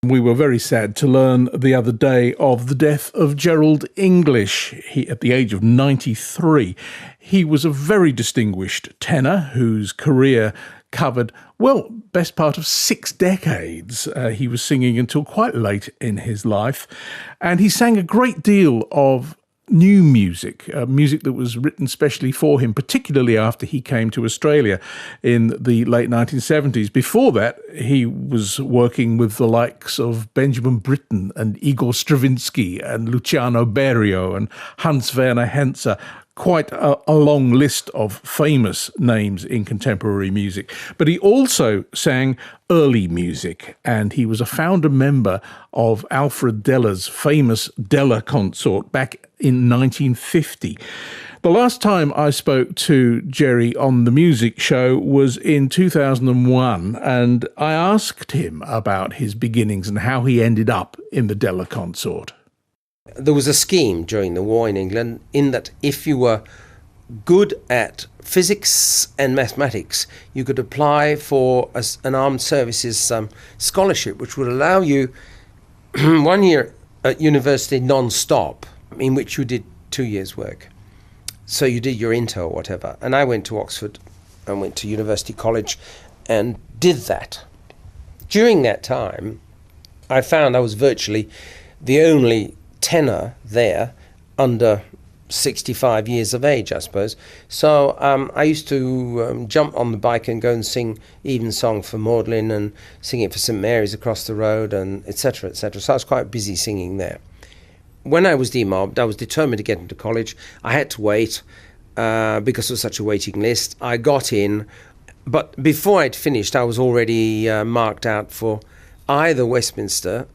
We were very sad to learn the other day of the death of Gerald English. At the age of 93. He was a very distinguished tenor whose career covered, well, best part of 6 decades. He was singing until quite late in his life. And he sang a great deal of new music, music that was written specially for him, particularly after he came to Australia in the late 1970s. Before that, he was working with the likes of Benjamin Britten and Igor Stravinsky and Luciano Berio and Hans Werner Henze. Quite a long list of famous names in contemporary music. But he also sang early music, and he was a founder member of Alfred Deller's famous Deller Consort back in 1950. The last time I spoke to Jerry on the music show was in 2001, and I asked him about his beginnings and how he ended up in the Deller Consort. There was a scheme during the war in England in that if you were good at physics and mathematics, you could apply for an armed services scholarship, which would allow you 1 year at university non-stop, in which you did 2 years' work. So you did your inter or whatever. And I went to Oxford and went to University College and did that. During that time, I found I was virtually the only tenor there under 65 years of age, I suppose. So I used to jump on the bike and go and sing evensong for Magdalen and sing it for St Mary's across the road, and etc., etc. So I was quite busy singing there. When I was demobbed, I was determined to get into college. I had to wait because there was such a waiting list. I got in, but before I'd finished, I was already marked out for either Westminster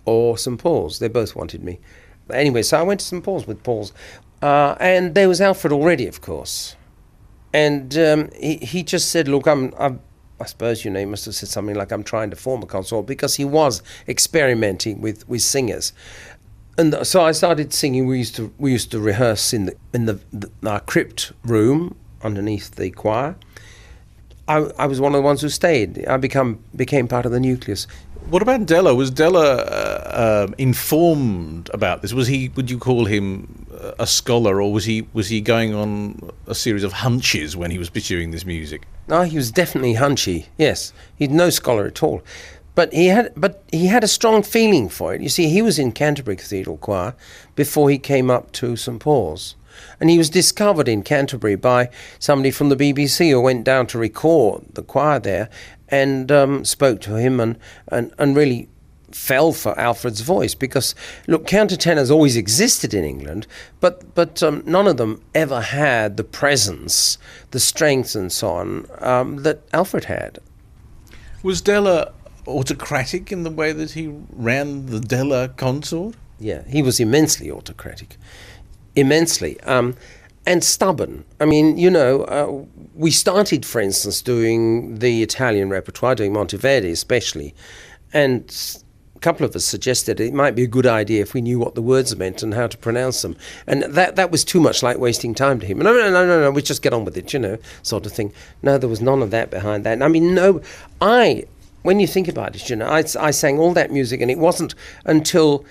or St Paul's. They both wanted me. Anyway, so I went to St Paul's with Paul's. And there was Alfred already, of course. And he just said, look, I suppose, you know, he must have said something like, I'm trying to form a consort, because he was experimenting with singers. And so I started singing. We used to rehearse in our crypt room underneath the choir. I was one of the ones who stayed. I became part of the nucleus. What about Deller? Was Deller informed about this? Would you call him a scholar, or was he going on a series of hunches when he was pursuing this music? No, he was definitely hunchy. Yes, he's no scholar at all, but he had a strong feeling for it. You see, he was in Canterbury Cathedral Choir before he came up to St Paul's. And he was discovered in Canterbury by somebody from the BBC who went down to record the choir there and spoke to him and really fell for Alfred's voice. Because, look, countertenors always existed in England, but none of them ever had the presence, the strength and so on that Alfred had. Was Deller autocratic in the way that he ran the Deller Consort? Yeah, he was immensely autocratic. Immensely, and stubborn. I mean, you know, we started, for instance, doing the Italian repertoire, doing Monteverdi especially, and a couple of us suggested it might be a good idea if we knew what the words meant and how to pronounce them. And that was too much like wasting time to him. No, we just get on with it, you know, sort of thing. No, there was none of that behind that. I mean, when you think about it, you know, I sang all that music, and it wasn't until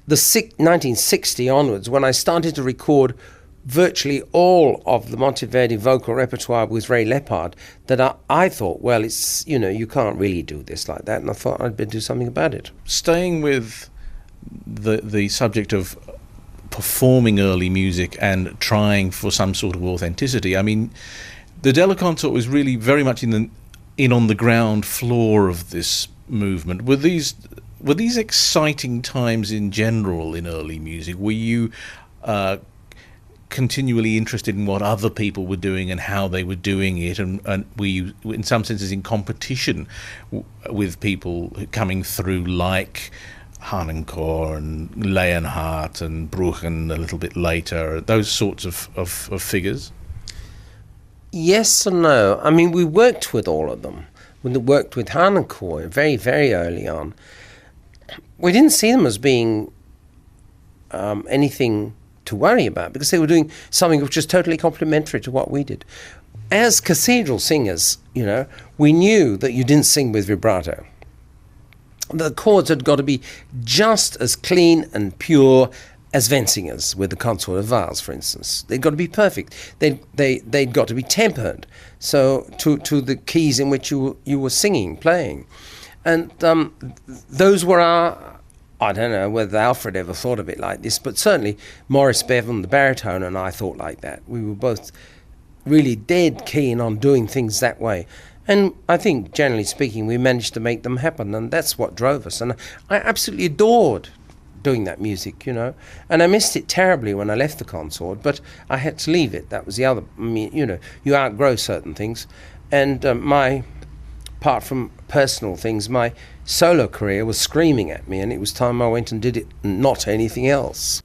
the 1960 onwards, when I started to record virtually all of the Monteverdi vocal repertoire with Ray Leppard, that I thought, well, it's, you know, you can't really do this like that, and I thought I'd better do something about it. Staying with the subject of performing early music and trying for some sort of authenticity, I mean, the Deller Consort was really very much in on the ground floor of this movement. Were these exciting times in general in early music? Were you continually interested in what other people were doing and how they were doing it, and were you, in some senses, in competition with people coming through like Harnoncourt and Leonhardt and Bruchen a little bit later, those sorts of figures? Yes and no. I mean, we worked with all of them. We worked with Harnoncourt very, very early on. We didn't see them as being anything to worry about, because they were doing something which was totally complementary to what we did. As cathedral singers, you know, we knew that you didn't sing with vibrato. the chords had got to be just as clean and pure as Wensinger's with the Consort of Vase, for instance. They'd got to be perfect. They'd got to be tempered so to the keys in which you were singing, playing. And those were our, I don't know whether Alfred ever thought of it like this, but certainly Maurice Bevan, the baritone, and I thought like that. We were both really dead keen on doing things that way. And I think, generally speaking, we managed to make them happen, and that's what drove us. And I absolutely adored doing that music, you know. And I missed it terribly when I left the consort, but I had to leave it. That was the other, I mean, you know, you outgrow certain things. And apart from personal things, my solo career was screaming at me, and it was time I went and did it, not anything else.